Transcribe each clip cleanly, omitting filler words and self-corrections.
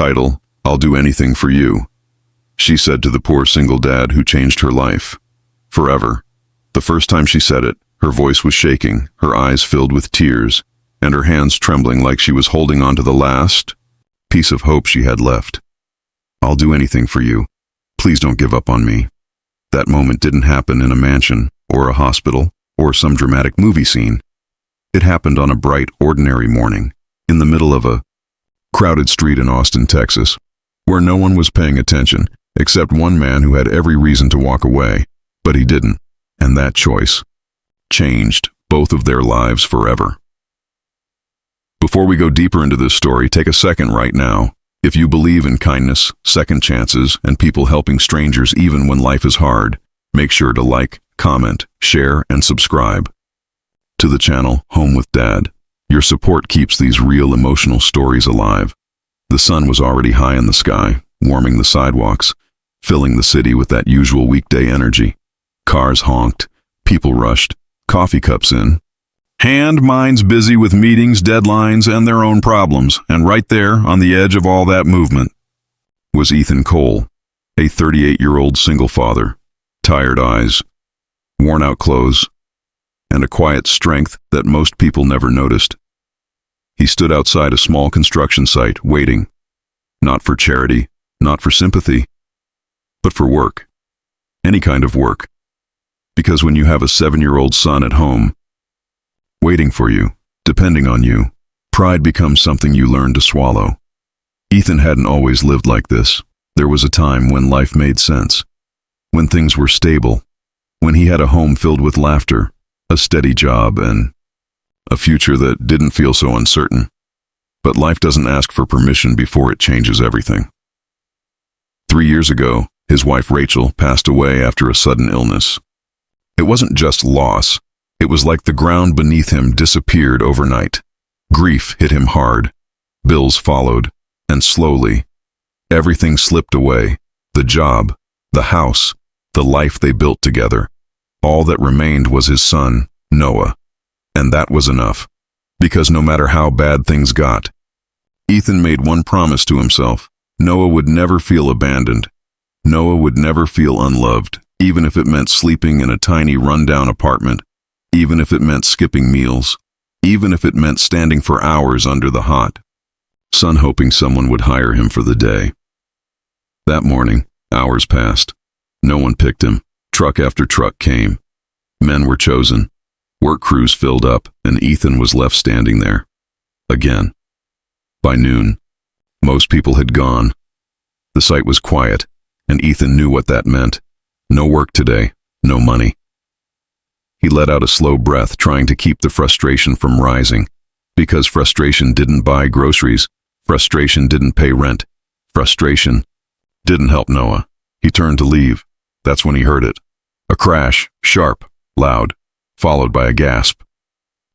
Title, I'll Do Anything for You, she said to the poor single dad who changed her life. Forever. The first time she said it, her voice was shaking, her eyes filled with tears, and her hands trembling like she was holding on to the last piece of hope she had left. I'll do anything for you. Please don't give up on me. That moment didn't happen in a mansion, or a hospital, or some dramatic movie scene. It happened on a bright, ordinary morning, in the middle of a crowded street in Austin, Texas, where no one was paying attention, except one man who had every reason to walk away, but he didn't, and that choice changed both of their lives forever. Before we go deeper into this story, take a second right now. If you believe in kindness, second chances, and people helping strangers even when life is hard, make sure to like, comment, share, and subscribe to the channel Home with Dad. Your support keeps these real emotional stories alive. The sun was already high in the sky, warming the sidewalks, filling the city with that usual weekday energy. Cars honked, people rushed, coffee cups in, minds busy with meetings, deadlines, and their own problems, and right there, on the edge of all that movement, was Ethan Cole, a 38-year-old single father, tired eyes, worn-out clothes, and a quiet strength that most people never noticed. He stood outside a small construction site, waiting, not for charity, not for sympathy, but for work. Any kind of work. Because when you have a 7-year-old son at home, waiting for you, depending on you, pride becomes something you learn to swallow. Ethan hadn't always lived like this. There was a time when life made sense, when things were stable, when he had a home filled with laughter, a steady job, and a future that didn't feel so uncertain. But life doesn't ask for permission before it changes everything. 3 years ago, his wife Rachel passed away after a sudden illness. It wasn't just loss. It was like the ground beneath him disappeared overnight. Grief hit him hard. Bills followed, and slowly, everything slipped away. The job, the house, the life they built together. All that remained was his son, Noah. And that was enough. Because no matter how bad things got, Ethan made one promise to himself. Noah would never feel abandoned. Noah would never feel unloved, even if it meant sleeping in a tiny rundown apartment. Even if it meant skipping meals, even if it meant standing for hours under the hot sun hoping someone would hire him for the day. That morning, hours passed. No one picked him. Truck after truck came. Men were chosen. Work crews filled up, and Ethan was left standing there. Again. By noon, most people had gone. The site was quiet, and Ethan knew what that meant. No work today, no money. He let out a slow breath, trying to keep the frustration from rising. Because frustration didn't buy groceries, frustration didn't pay rent, frustration didn't help Noah. He turned to leave. That's when he heard it. A crash, sharp, loud, followed by a gasp.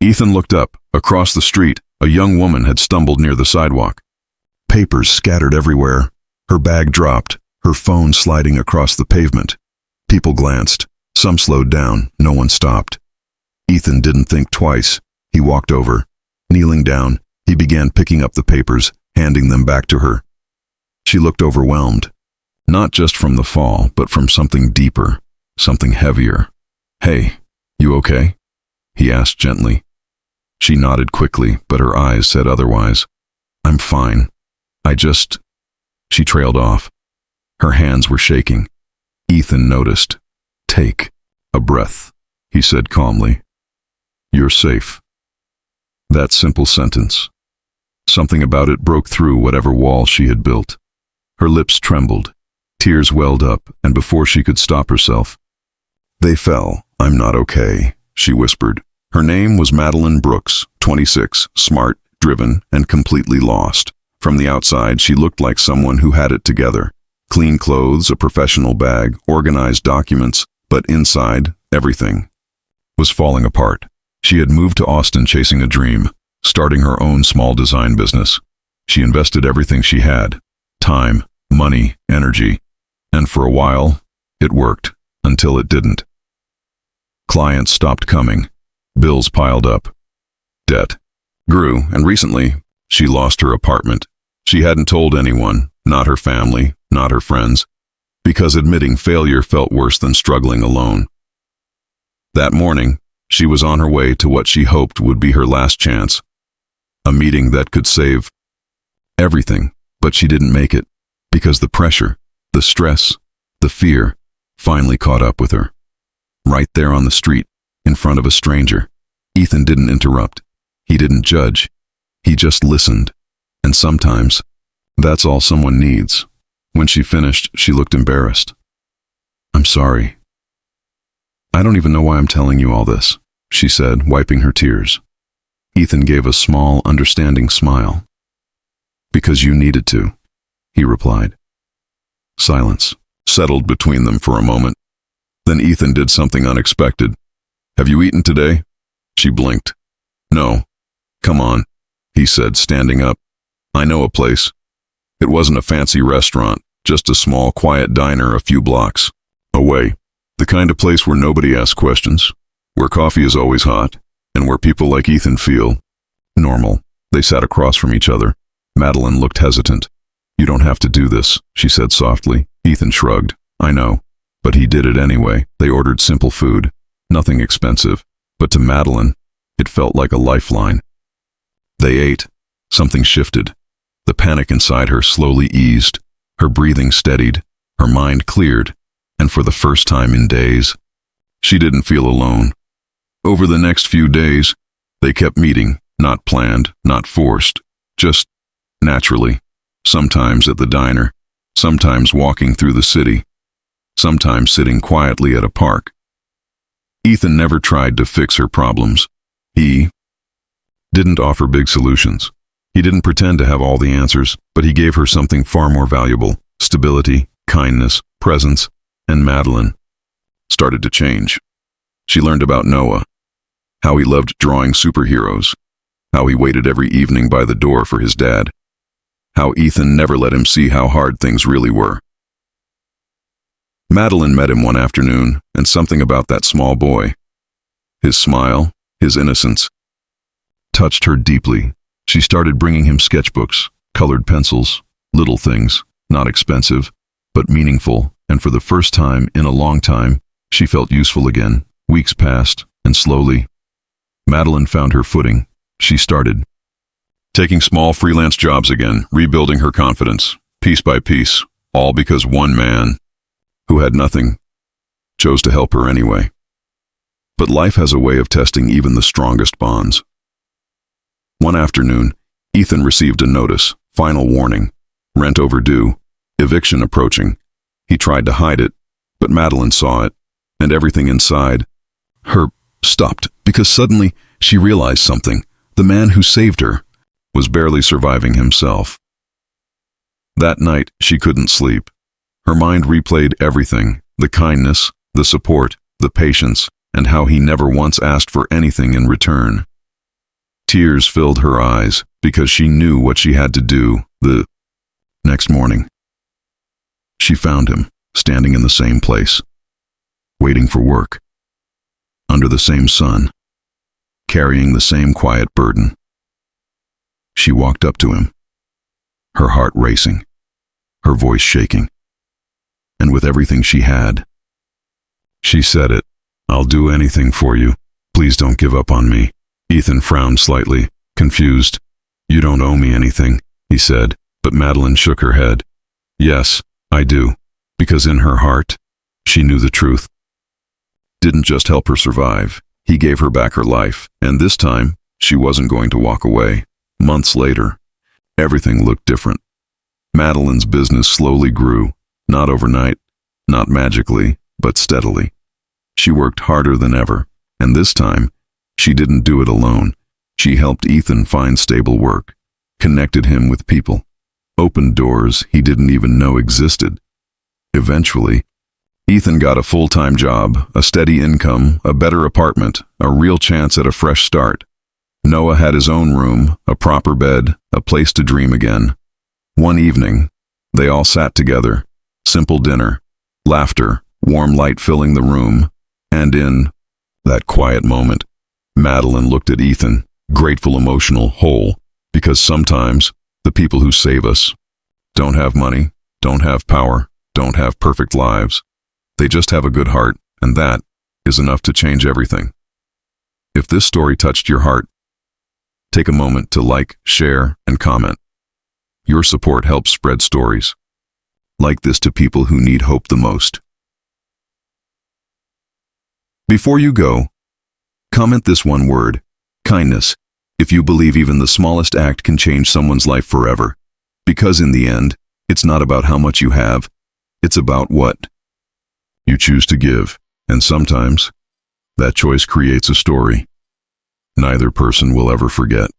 Ethan looked up. Across the street, a young woman had stumbled near the sidewalk. Papers scattered everywhere. Her bag dropped, her phone sliding across the pavement. People glanced. Some slowed down, no one stopped. Ethan didn't think twice. He walked over. Kneeling down, he began picking up the papers, handing them back to her. She looked overwhelmed. Not just from the fall, but from something deeper, something heavier. "Hey, you okay?" he asked gently. She nodded quickly, but her eyes said otherwise. "I'm fine. She trailed off. Her hands were shaking. Ethan noticed. "Take a breath," he said calmly. "You're safe." That simple sentence. Something about it broke through whatever wall she had built. Her lips trembled. Tears welled up, and before she could stop herself, they fell. "I'm not okay," she whispered. Her name was Madeline Brooks, 26, smart, driven, and completely lost. From the outside, she looked like someone who had it together. Clean clothes, a professional bag, organized documents, but inside, everything was falling apart. She had moved to Austin chasing a dream, starting her own small design business. She invested everything she had, time, money, energy, and for a while, it worked, until it didn't. Clients stopped coming. Bills piled up. Debt grew, and recently, she lost her apartment. She hadn't told anyone, not her family, not her friends, because admitting failure felt worse than struggling alone. That morning, she was on her way to what she hoped would be her last chance, a meeting that could save everything, but she didn't make it, because the pressure, the stress, the fear finally caught up with her. Right there on the street, in front of a stranger, Ethan didn't interrupt. He didn't judge. He just listened. And sometimes, that's all someone needs. When she finished, she looked embarrassed. "I'm sorry. I don't even know why I'm telling you all this," she said, wiping her tears. Ethan gave a small, understanding smile. "Because you needed to," he replied. Silence settled between them for a moment. Then Ethan did something unexpected. "Have you eaten today?" She blinked. "No." "Come on," he said, standing up. "I know a place." It wasn't a fancy restaurant, just a small, quiet diner a few blocks away. The kind of place where nobody asks questions, where coffee is always hot, and where people like Ethan feel normal. They sat across from each other. Madeline looked hesitant. "You don't have to do this," she said softly. Ethan shrugged. "I know." But he did it anyway. They ordered simple food, nothing expensive, but to Madeline, it felt like a lifeline. They ate. Something shifted. The panic inside her slowly eased. Her breathing steadied. Her mind cleared. And for the first time in days, she didn't feel alone. Over the next few days, they kept meeting, not planned, not forced, just naturally. Sometimes at the diner, sometimes walking through the city, sometimes sitting quietly at a park. Ethan never tried to fix her problems. He didn't offer big solutions. He didn't pretend to have all the answers, but he gave her something far more valuable: stability, kindness, presence, and Madeline started to change. She learned about Noah, how he loved drawing superheroes, how he waited every evening by the door for his dad, how Ethan never let him see how hard things really were. Madeline met him one afternoon, and something about that small boy, his smile, his innocence, touched her deeply. She started bringing him sketchbooks, colored pencils, little things, not expensive, but meaningful, and for the first time in a long time, she felt useful again. Weeks passed, and slowly, Madeline found her footing. She started taking small freelance jobs again, rebuilding her confidence, piece by piece, all because one man, who had nothing, chose to help her anyway. But life has a way of testing even the strongest bonds. One afternoon, Ethan received a notice, final warning, rent overdue, eviction approaching. He tried to hide it, but Madeline saw it, and everything inside her stopped, because suddenly she realized something. The man who saved her was barely surviving himself. That night, she couldn't sleep. Her mind replayed everything: the kindness, the support, the patience, and how he never once asked for anything in return. Tears filled her eyes because she knew what she had to do. The next morning, she found him, standing in the same place, waiting for work, under the same sun, carrying the same quiet burden. She walked up to him, her heart racing, her voice shaking, and with everything she had, she said it. "I'll do anything for you. Please don't give up on me." Ethan frowned slightly, confused. "You don't owe me anything," he said, but Madeline shook her head. "Yes, I do," because in her heart, she knew the truth. Didn't just help her survive, he gave her back her life, and this time, she wasn't going to walk away. Months later, everything looked different. Madeline's business slowly grew, not overnight, not magically, but steadily. She worked harder than ever, and this time, she didn't do it alone. She helped Ethan find stable work, connected him with people, opened doors he didn't even know existed. Eventually, Ethan got a full-time job, a steady income, a better apartment, a real chance at a fresh start. Noah had his own room, a proper bed, a place to dream again. One evening, they all sat together, simple dinner, laughter, warm light filling the room, and in that quiet moment, Madeline looked at Ethan, grateful, emotional, whole, because sometimes The people who save us don't have money, don't have power, don't have perfect lives. They just have a good heart, and that is enough to change everything. If this story touched your heart, take a moment to like, share, and comment. Your support helps spread stories like this to people who need hope the most. Before you go, comment this one word, kindness, if you believe even the smallest act can change someone's life forever. Because in the end, it's not about how much you have, it's about what you choose to give, and sometimes that choice creates a story neither person will ever forget.